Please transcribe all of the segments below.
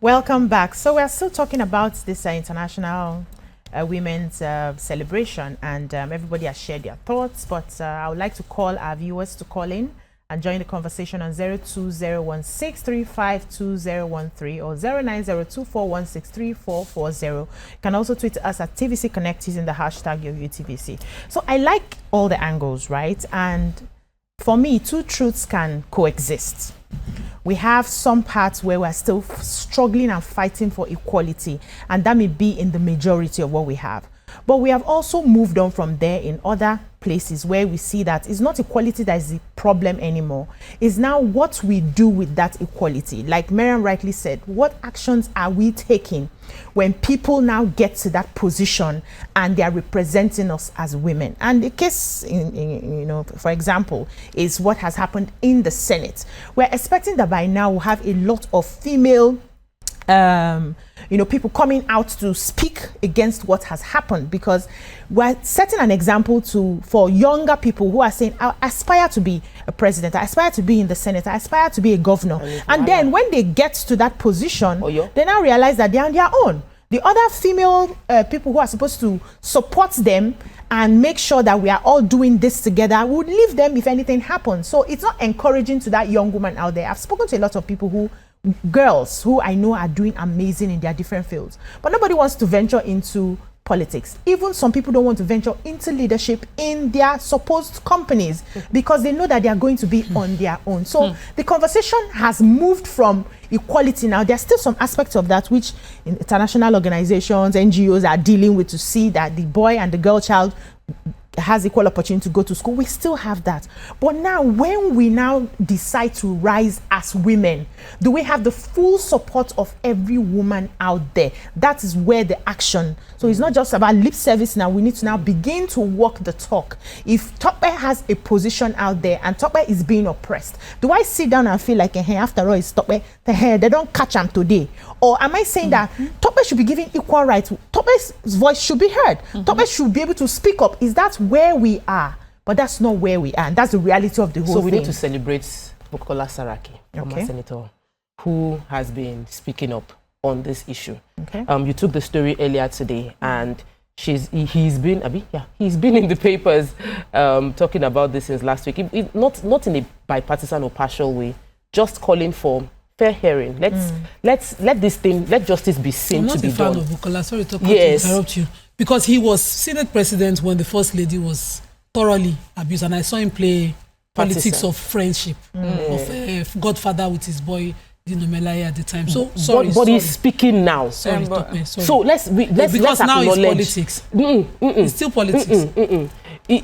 Welcome back. So we're still talking about this International Women's Celebration, and everybody has shared their thoughts, but I would like to call our viewers to call in and join the conversation on 02016352013 or 09024163440. You can also tweet us at TVC Connect using the hashtag UTVC. So I like all the angles, right? And for me, two truths can coexist. We have some parts where we're still struggling and fighting for equality, and that may be in the majority of what we have. But we have also moved on from there in other places where we see that it's not equality that is the problem anymore. It's now what we do with that equality. Like Mariam rightly said, what actions are we taking when people now get to that position and they are representing us as women? And the case, for example, is what has happened in the Senate. We're expecting that by now we'll have a lot of female people coming out to speak against what has happened, because we're setting an example for younger people who are saying, I aspire to be a president, I aspire to be in the Senate, I aspire to be a governor. And then when they get to that position, they now realize that they're on their own. The other female people who are supposed to support them and make sure that we are all doing this together would leave them if anything happens. So it's not encouraging to that young woman out there. I've spoken to a lot of girls who I know are doing amazing in their different fields, but nobody wants to venture into politics. Even some people don't want to venture into leadership in their supposed companies because they know that they are going to be on their own. So the conversation has moved from equality. Now there's still some aspects of that which international organizations, NGOs are dealing with, to see that the boy and the girl child has equal opportunity to go to school. We still have that. But now, when we now decide to rise as women, do we have the full support of every woman out there? That is where the action. So it's not just about lip service now. We need to now begin to walk the talk. If Tope has a position out there and Tope is being oppressed, do I sit down and feel like, hey, after all, it's Tope, they don't catch him today? Or am I saying that Tope should be given equal rights? Tope's voice should be heard. Tope should be able to speak up. Is that where we are? But that's not where we are, and that's the reality of the whole thing. So we need to celebrate Bukola Saraki, former senator, who has been speaking up on this issue. You took the story earlier today, and he's been in the papers talking about this since last week. Not in a bipartisan or partial way, just calling for fair hearing. Let justice be seen to be done. I'm not a fan of Bukola. Sorry to interrupt you. Because he was Senate president when the First Lady was thoroughly abused, and I saw him play politics of friendship, of godfather with his boy Dinomelaya at the time. So sorry, but he's speaking now. Sorry. So let's because now it's politics. It's still politics.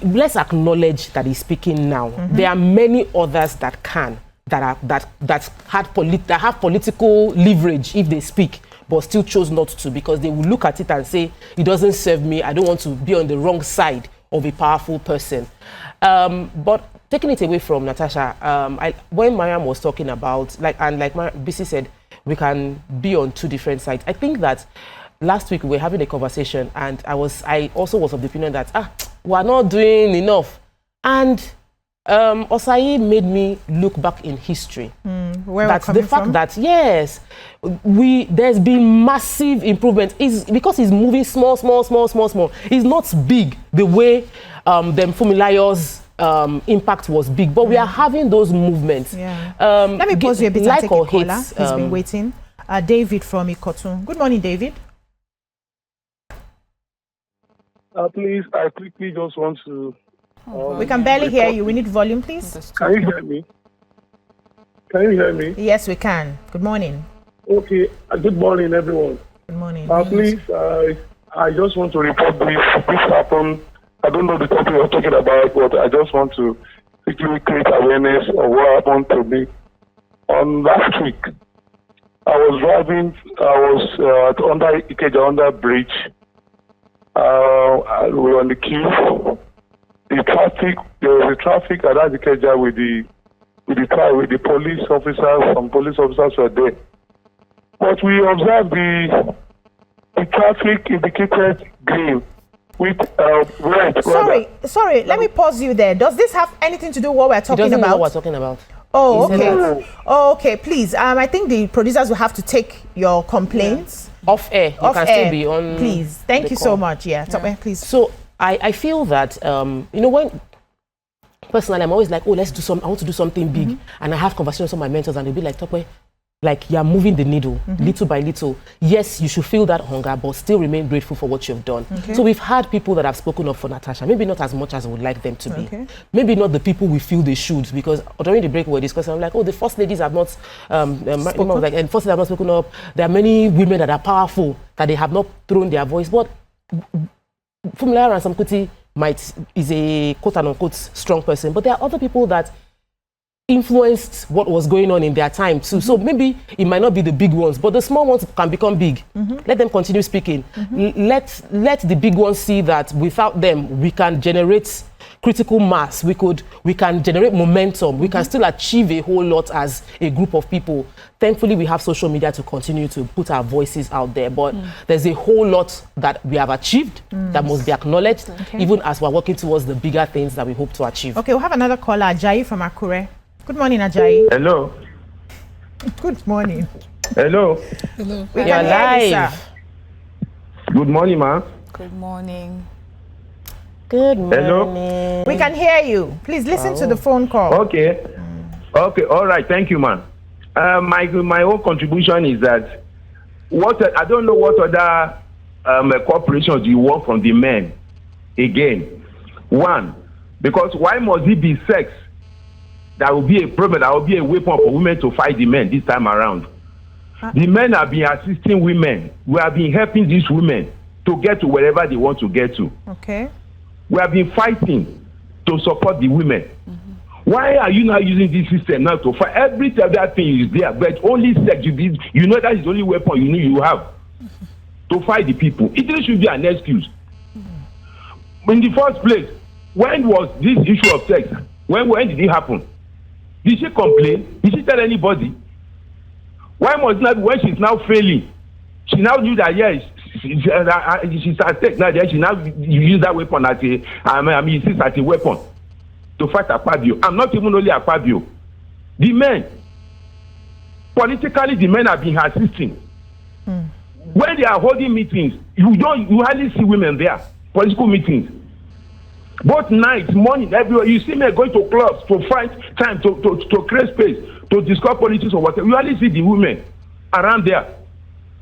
Let's acknowledge that he's speaking now. There are many others that have political leverage if they speak, but still chose not to, because they will look at it and say, it doesn't serve me, I don't want to be on the wrong side of a powerful person. But taking it away from Natasha, when Mariam was talking about, like BC said, we can be on two different sides. I think that last week we were having a conversation, and I also was of the opinion that we're not doing enough. And Osai made me look back in history. That's the fact that yes, there's been massive improvement. Is because he's moving small. It's not big the way the Fumilayo's impact was big, but we are having those movements. Let me pause you a bit and take a caller. He's been waiting. David from Ikotun. Good morning, David. Please, I quickly just want to. We can barely hear you. We need volume, please. Can you hear me? Can you hear me? Yes, we can. Good morning. Okay. Good morning, everyone. Good morning. Please, I just want to report this. This happened. I don't know the topic you're talking about, but I just want to quickly create awareness of what happened to me. On last week, I was driving. I was under Ikeja under bridge. We were on the queue. There was a traffic at Ikeja with the police officers. Some police officers were there, but we observed the traffic indicated green with red. Sorry. Let me pause you there. Does this have anything to do with what we're talking about? Know what we're talking about. Oh, He said okay. Oh, okay. Please, I think the producers will have to take your complaints off air. You off can air. still be on. Please, thank the you call. so much. Yeah, Tope, please. So I feel that when personally I'm always like, oh, I want to do something big, and I have conversations with my mentors, and they'll be like, Tope, like you're moving the needle little by little. Yes, you should feel that hunger, but still remain grateful for what you've done. Okay. So we've had people that have spoken up for Natasha, maybe not as much as we would like them to be. Okay. Maybe not the people we feel they should, because during the break we were discussing, I'm like, oh, the first ladies have not, and first ladies have not spoken up. There are many women that are powerful that they have not thrown their voice, but Fumila and Samkuti is a quote unquote strong person, but there are other people that influenced what was going on in their time too. So maybe it might not be the big ones, but the small ones can become big. Let them continue speaking. Let the big ones see that without them we can generate critical mass. We can generate momentum. We can still achieve a whole lot as a group of people. Thankfully, we have social media to continue to put our voices out there, but there's a whole lot that we have achieved that must be acknowledged, even as we're working towards the bigger things that we hope to achieve. Okay, we'll have another caller, Ajayi from Akure. Good morning, Ajayi. Hello. Good morning. Hello. Hello. We You're can hear you, live. sir. Good morning, ma. Good morning. Good morning. Hello. We can hear you. Please listen to the phone call. Okay. Okay. All right. Thank you, man. My own contribution is that I don't know what other corporations you want from the men. Again, one, because why must it be sex that will be a problem, that will be a weapon for women to fight the men this time around? The men have been assisting women. We have been helping these women to get to wherever they want to get to. Okay. We have been fighting to support the women. Why are you not using this system now to fight? Every other thing is there, but only sex. You know that is the only weapon you have to fight the people. It should be an excuse. In the first place, when was this issue of sex? When did it happen? Did she complain? Did she tell anybody? Why must not when she's now failing? She now knew that yes, she's at stake now. Then she now use that weapon as a weapon to fight Akpabio. I'm not even only Akpabio. The men, politically, the men have been assisting. When they are holding meetings, you hardly see women there. Political meetings, both night, morning, everywhere. You see men going to clubs to find time to create space to discuss politics or whatever. You hardly see the women around there.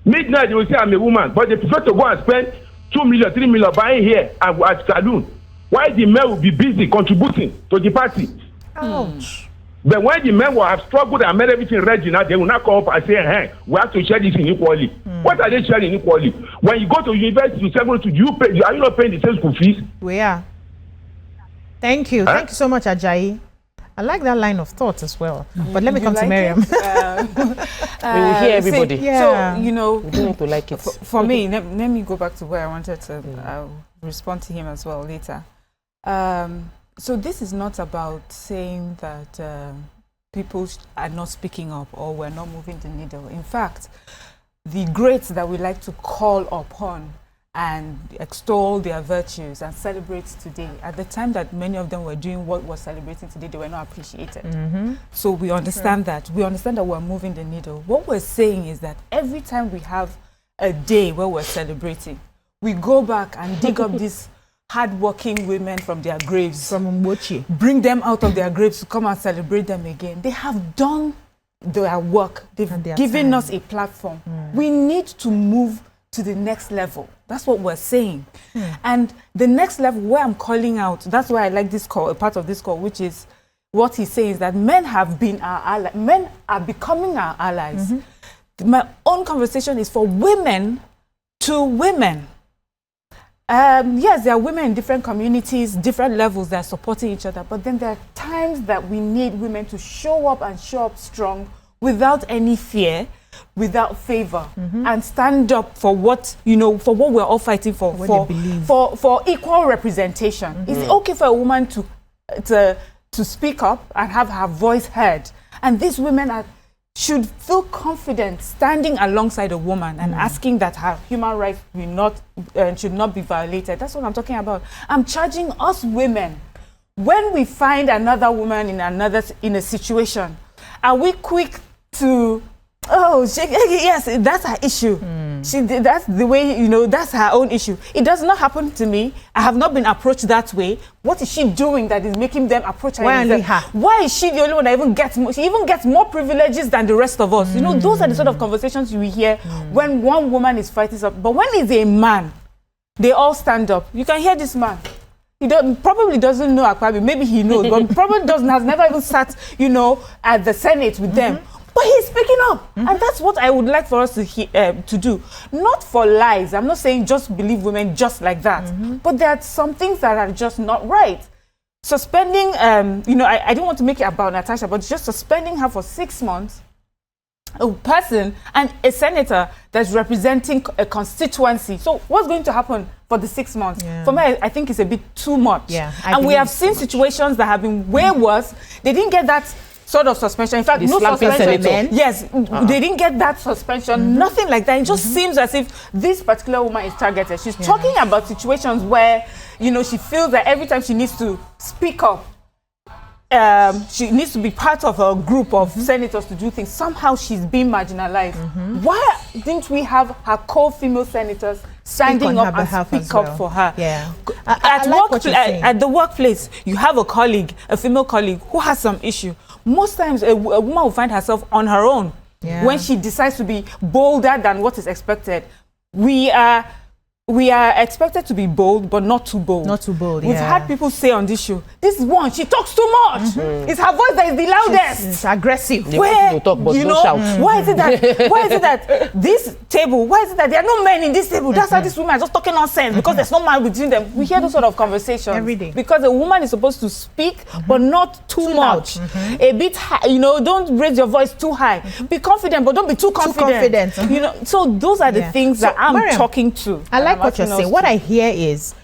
Midnight, they will say I'm a woman, but they prefer to go and spend 2 million, 3 million buying here at saloon. Why the men will be busy contributing to the party? Ouch. But when the men will have struggled and made everything ready now, they will not come up and say, hey, we have to share this inequally. What are they sharing inequally? When you go to university, do you pay? Are you not paying the same school fees? We are. Thank you. Thank you so much, Ajayi. I like that line of thought as well. But let me come to Mariam. We will hear everybody. Yeah. So, you know, We don't need to like it. for me, let me go back to where I wanted to I'll respond to him as well later. So this is not about saying that people are not speaking up or we're not moving the needle. In fact, the greats that we like to call upon and extol their virtues and celebrate today, at the time that many of them were doing what we're celebrating today, they were not appreciated. So we understand that. We understand that we're moving the needle. What we're saying is that every time we have a day where we're celebrating, we go back and dig up these hardworking women from their graves, From Mbochi. bring them out of their graves to come and celebrate them again. They have done their work. They've And their given time. us a platform. We need to move to the next level. That's what we're saying. And the next level where I'm calling out, that's why I like this call, a part of this call, which is what he's saying is that men have been our allies. Men are becoming our allies. My own conversation is for women to women. Yes, there are women in different communities, different levels that are supporting each other, but then there are times that we need women to show up and show up strong without any fear, without favor, and stand up for what, you know, for what we're all fighting for, What they believe. for equal representation. It's okay for a woman to speak up and have her voice heard. And these women should feel confident standing alongside a woman and asking that her human rights should not be violated. That's what I'm talking about. I'm charging us women. when we find another woman in a situation, are we quick to, yes, that's her issue. That's the way, that's her own issue. It does not happen to me. I have not been approached that way. What is she doing that is making them approach her? Why only her? Why is she the only one that even gets more? She even gets more privileges than the rest of us. Those are the sort of conversations you hear when one woman is fighting up. But when it's a man, they all stand up. You can hear this man. He probably doesn't know Akwabi. Maybe he knows, but probably has never even sat, at the Senate with them. But he's speaking up, and that's what I would like for us to do. Not for lies. I'm not saying just believe women just like that, but there are some things that are just not right. Suspending, I don't want to make it about Natasha, but just suspending her for 6 months, a person and a senator that's representing a constituency. So what's going to happen for the 6 months? Yeah. For me, I think it's a bit too much. Yeah, and we have seen situations that have been way worse. They didn't get that sort of suspension. In fact, no suspension. Yes, they didn't get that suspension. Nothing like that. It just seems as if this particular woman is targeted. She's talking about situations where, she feels that every time she needs to speak up, she needs to be part of a group of senators to do things. Somehow she's being marginalized. Why didn't we have her co-female senators standing up and speak up for her? Yeah. At the workplace, you have a female colleague who has some issue. Most times, a woman will find herself on her own when she decides to be bolder than what is expected. We are expected to be bold, but not too bold. Not too bold, We've had people say on this show, this one, she talks too much. It's her voice that is the loudest. It's aggressive. Where, talk, but don't shout. Why is it that this table, why is it that there are no men in this table? That's why these women are just talking nonsense because there's no man between them. We hear those sort of conversations every day. Because a woman is supposed to speak, but not too much. A bit high, don't raise your voice too high. Be confident, but don't be too confident. So those are the things that I'm Mariam, talking to. I like what you're saying. What I hear is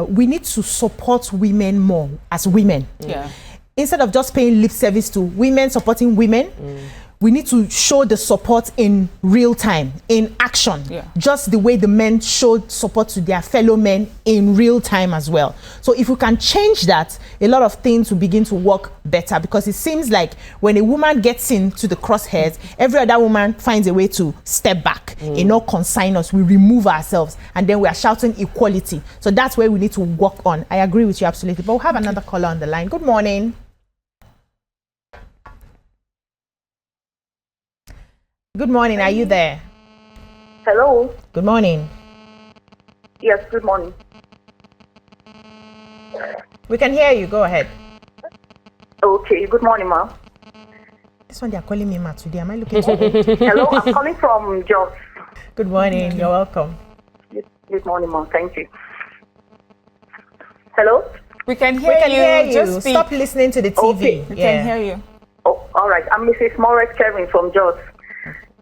we need to support women more as women. Yeah. Instead of just paying lip service to women supporting women, we need to show the support in real time, in action. Yeah. Just the way the men showed support to their fellow men in real time as well. So if we can change that, a lot of things will begin to work better, because it seems like when a woman gets into the crosshairs, every other woman finds a way to step back, not consign us. We remove ourselves, and then we are shouting equality. So that's where we need to work on. I agree with you absolutely. But we'll have another caller on the line. Good morning. Good morning. Are you there? Hello. Good morning. Yes, good morning. We can hear you. Go ahead. Okay, good morning, ma'am. This one they are calling me Ma today. Am I looking for you? Hello, I'm calling from Jos. Good morning. You're welcome. Good morning, ma'am. Thank you. Hello? We can hear you. Just speak. Stop listening to the TV. Okay. We can hear you. Oh, all right. I'm Mrs. Morris Kevin from Jos.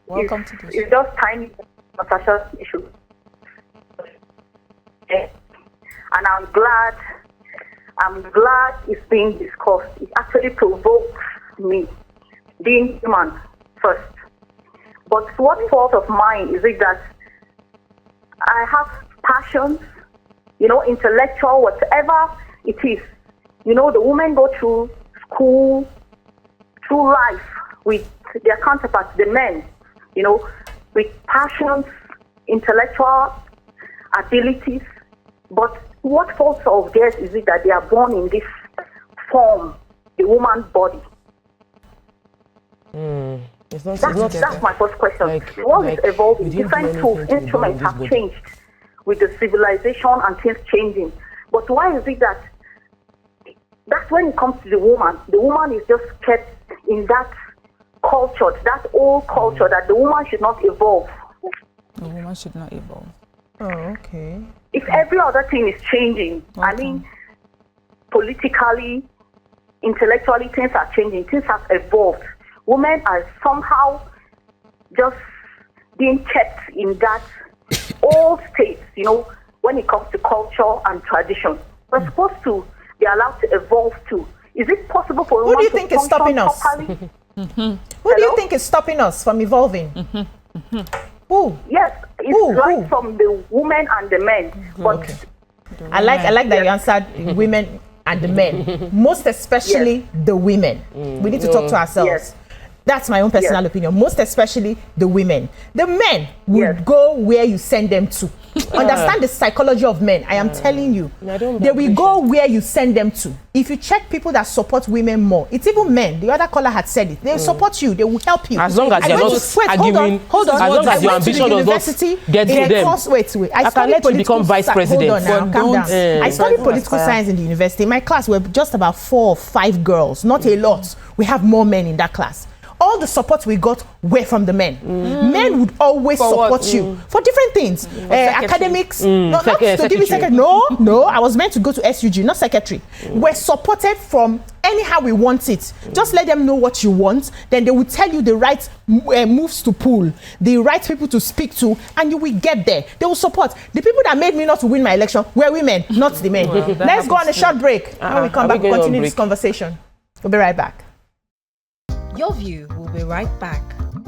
Welcome to this. It's just tiny Natasha's issue. And I'm glad it's being discussed. It actually provokes me, being human first. But what fault of mine is it that I have passions, intellectual, whatever it is. The women go through school, through life with their counterparts, the men, with passions, intellectual abilities. But what fault of theirs is it that they are born in this form, the woman's body? That's my first question. What is evolving? Different tools, instruments have changed with the civilization and things changing. But why is it that's when it comes to the woman is just kept in that culture, that old culture that the woman should not evolve. The woman should not evolve. Oh, okay. If every other thing is changing, politically, intellectually, things are changing, things have evolved. Women are somehow just being kept in that old state, when it comes to culture and tradition. We're supposed to be allowed to evolve too. Is it possible for women to function properly? Who do you think is stopping us from evolving? Who? Yes, it's right from the women and the men. But I like that you answered women and the men, most especially the women. We need to talk to ourselves. Yes. That's my own personal opinion. Most especially the women. The men will go where you send them to. Understand the psychology of men. I am telling you. They will go where you send them to. If you check people that support women more, it's even men. The other caller had said it. They will support you. They will help you. As long as you're not arguing. Hold on. As long as your ambition does not get to them. Wait. I can let you become vice president. Hold on now, calm down. I studied political science in the university. In my class, we were just about 4 or 5 girls. Not a lot. We have more men in that class. All the support we got were from the men. Men would always support you for different things. Academics, not to give you secretary. No, I was meant to go to SUG, not secretary. We're supported from anyhow we want it. Just let them know what you want, then they will tell you the right moves to pull, the right people to speak to, and you will get there. They will support. The people that made me not to win my election were women, not the men. Let's go on a short break. When we come back, we'll continue this conversation. We'll be right back. Your View will be right back.